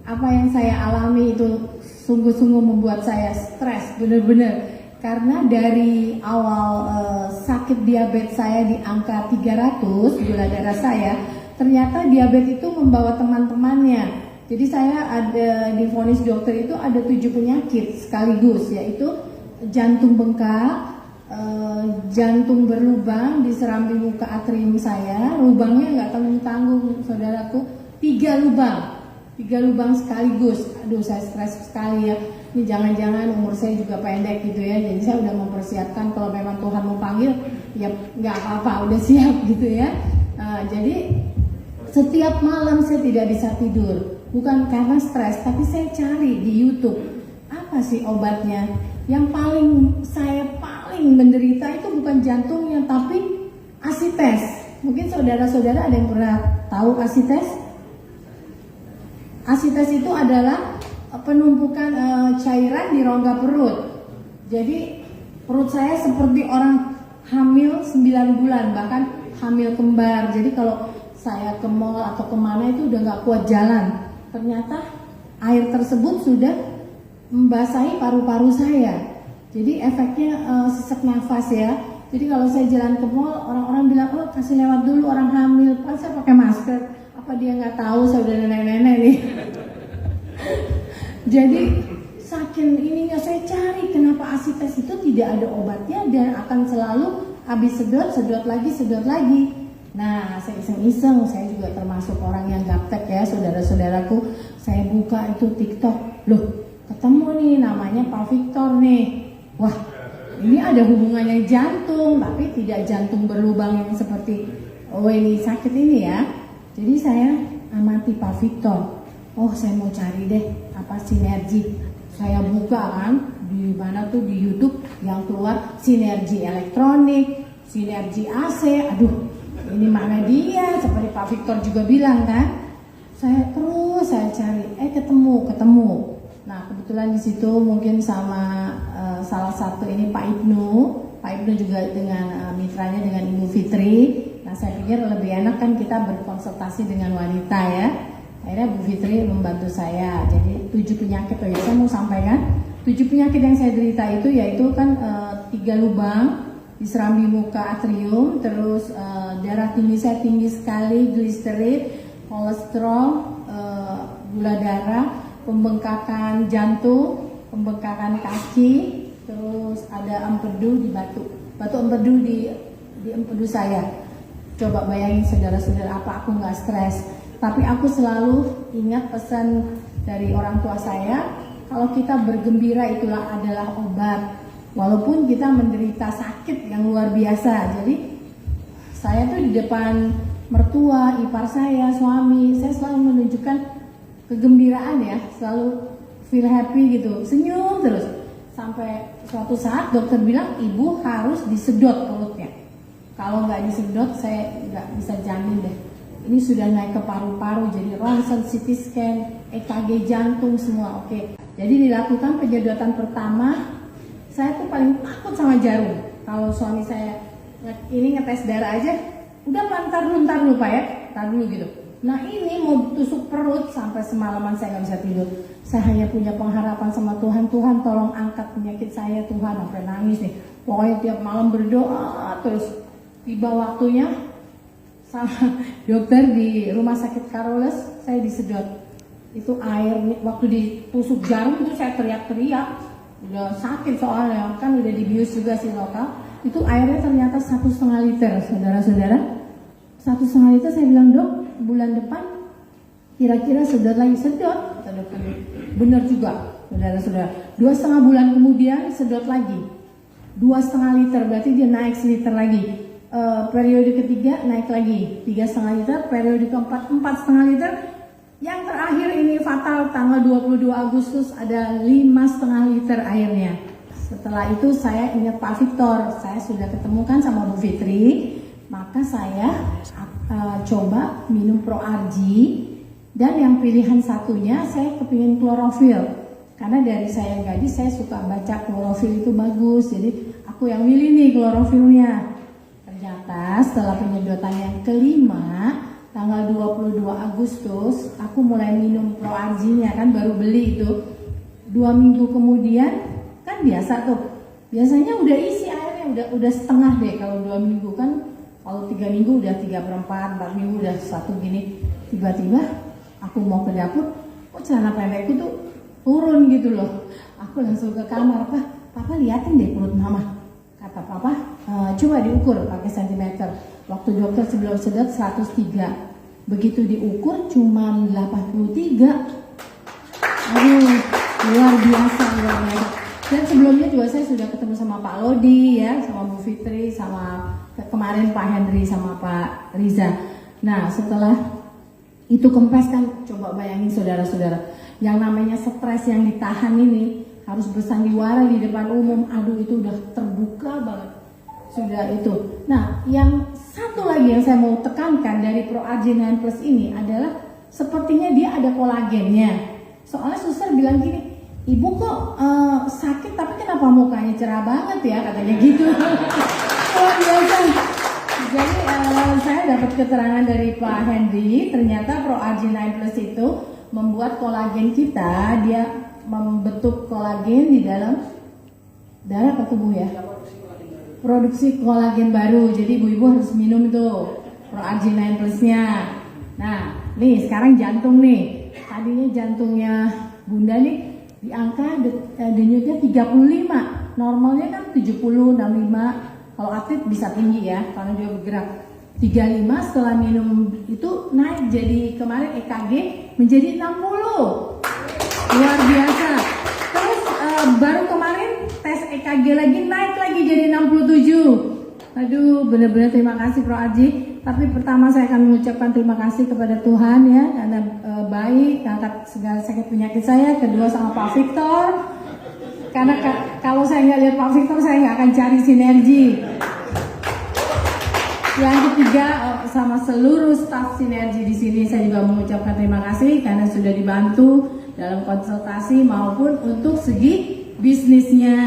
apa yang saya alami itu sungguh-sungguh membuat saya stres benar-benar. Karena dari awal sakit diabetes saya di angka 300 gula darah saya, ternyata diabetes itu membawa teman-temannya. Jadi saya ada divonis dokter itu ada 7 penyakit sekaligus, yaitu jantung bengkak, jantung berlubang di serambi muka atrium saya, lubangnya nggak tanggung-tanggung saudaraku, 3 lubang sekaligus. Aduh, saya stres sekali ya. Ini jangan-jangan umur saya juga pendek gitu ya. Jadi saya udah mempersiapkan kalau memang Tuhan mau panggil, ya nggak apa-apa, udah siap gitu ya. Jadi setiap malam saya tidak bisa tidur, bukan karena stres, tapi saya cari di YouTube apa sih obatnya. Yang saya paling menderita itu bukan jantungnya, tapi asites. Mungkin saudara-saudara ada yang pernah tahu asites? Asites itu adalah penumpukan cairan di rongga perut. Jadi perut saya seperti orang hamil 9 bulan, bahkan hamil kembar. Jadi kalau saya ke mall atau kemana itu udah gak kuat jalan. Ternyata air tersebut sudah membasahi paru-paru saya. Jadi efeknya sesak nafas ya. Jadi kalau saya jalan ke mall, orang-orang bilang, oh kasih lewat dulu orang hamil. Kan saya pakai masker. Apa dia nggak tahu saya udah nenek-nenek nih. Jadi saking ininya saya cari kenapa asites itu tidak ada obatnya dan akan selalu habis sedot lagi. Nah, saya iseng-iseng, saya juga termasuk orang yang gaptek ya, saudara-saudaraku. Saya buka itu TikTok, loh ketemu nih namanya Pak Victor nih. Wah, ini ada hubungannya jantung, tapi tidak jantung berlubang yang seperti ini sakit ini ya. Jadi saya amati Pak Victor. Oh, saya mau cari deh apa sinergi. Saya buka kan di mana tuh di YouTube yang keluar sinergi elektronik, sinergi AC. Aduh, ini mana dia? Seperti Pak Victor juga bilang kan. Saya cari, ketemu. Nah, kebetulan di situ mungkin sama salah satu ini Pak Ibnu. Pak Ibnu juga dengan mitranya dengan Ibu Fitri. Nah, saya pikir lebih enak kan kita berkonsultasi dengan wanita ya. Akhirnya Bu Fitri membantu saya. Jadi 7 penyakit, saya mau sampaikan 7 penyakit yang saya derita itu yaitu kan 3 lubang di serambi muka atrium, terus darah tinggi saya tinggi sekali, gliserid, kolesterol, gula darah, pembengkakan jantung, pembengkakan kaki, terus ada empedu di batu empedu di empedu saya. Coba bayangin saudara-saudara, apa aku nggak stres? Tapi aku selalu ingat pesan dari orang tua saya, kalau kita bergembira itulah adalah obat. Walaupun kita menderita sakit yang luar biasa. Jadi saya tuh di depan mertua, ipar saya, suami, saya selalu menunjukkan kegembiraan ya, selalu feel happy gitu, senyum terus. Sampai suatu saat dokter bilang ibu harus disedot perutnya. Kalau nggak disedot saya nggak bisa jamin deh. Ini sudah naik ke paru-paru, jadi ronsen, CT scan, EKG jantung semua oke. Jadi dilakukan penyedotan pertama. Saya tuh paling takut sama jarum. Kalau suami saya ini ngetes darah aja, udah ntar dulu Pak ya, ntar dulu gitu. Nah ini mau tusuk perut sampai semalaman saya nggak bisa tidur. Saya hanya punya pengharapan sama Tuhan, Tuhan tolong angkat penyakit saya Tuhan, sampai nangis nih. Pokoknya tiap malam berdoa terus. Tiba waktunya sama dokter di rumah sakit Carolus, saya disedot. Itu air waktu ditusuk jarum itu saya teriak-teriak. Udah sakit soalnya kan udah dibius juga si lokal. Itu airnya ternyata 1,5 liter, saudara-saudara. 1,5 liter. Saya bilang, dok, bulan depan kira-kira sedot lagi. Sedot, bener juga, saudara-saudara. 2,5 bulan kemudian sedot lagi 2,5 liter, berarti dia naik seliter lagi. Periode ketiga naik lagi 3,5 liter, periode keempat 4,5 liter. Yang terakhir ini fatal, tanggal 22 Agustus ada 5,5 liter airnya. Setelah itu saya ingat Pak Victor, saya sudah ketemukan sama Bu Fitri, maka saya coba minum ProRG, dan yang pilihan satunya saya kepingin klorofil, karena dari saya gadis saya suka baca klorofil itu bagus, jadi aku yang milih nih klorofilnya. Ternyata setelah penyedotan yang kelima, tanggal 22 Agustus aku mulai minum Pro-Argi-nya kan, baru beli itu. 2 minggu kemudian kan biasa tuh, biasanya udah isi airnya udah setengah deh kalau 2 minggu kan. Kalau 3 minggu udah 3/4, 4 minggu udah 1 gini. Tiba-tiba aku mau ke dapur, kok celana pendekku tuh turun gitu loh. Aku langsung ke kamar, Papa liatin deh perut mama. Kata Papa, coba diukur pakai sentimeter. Waktu dokter sebelum sedot 103. Begitu diukur cuma 83. Aduh, luar biasa. Dan sebelumnya juga saya sudah ketemu sama Pak Lodi ya, sama Bu Fitri, sama kemarin Pak Henry sama Pak Riza. Nah, setelah itu kempes kan, coba bayangin saudara-saudara, yang namanya stres yang ditahan ini harus bersandiwara di depan umum. Aduh, itu udah terbuka banget. Sudah itu. Nah, yang satu lagi yang saya mau tekankan dari Pro-Argi 9 Plus ini adalah sepertinya dia ada kolagennya. Soalnya suster bilang gini, Ibu kok sakit tapi kenapa mukanya cerah banget ya, katanya gitu. Luar biasa. Jadi saya dapat keterangan dari Pak Henry, ternyata Pro-Argi 9 Plus itu membuat kolagen kita, dia membentuk kolagen di dalam darah atau tubuh ya. Produksi kolagen baru, jadi ibu-ibu harus minum itu Pro-Argi 9 Plusnya. Nah, nih sekarang jantung nih, tadinya jantungnya bunda nih di angka denyutnya 35, normalnya kan 70, 65, kalau aktif bisa tinggi ya, karena dia bergerak. 35 setelah minum itu naik, jadi kemarin EKG menjadi 60, luar biasa. Terus baru kemarin tes EKG lagi naik lagi jadi 67. Aduh, benar-benar terima kasih Pro-Argi. Tapi pertama saya akan mengucapkan terima kasih kepada Tuhan ya, karena baik angkat segala sakit penyakit saya. Kedua sama Pak Victor, karena kalau saya nggak lihat Pak Victor saya nggak akan cari sinergi. Yang ketiga sama seluruh staf sinergi di sini saya juga mengucapkan terima kasih karena sudah dibantu dalam konsultasi maupun untuk segi bisnisnya.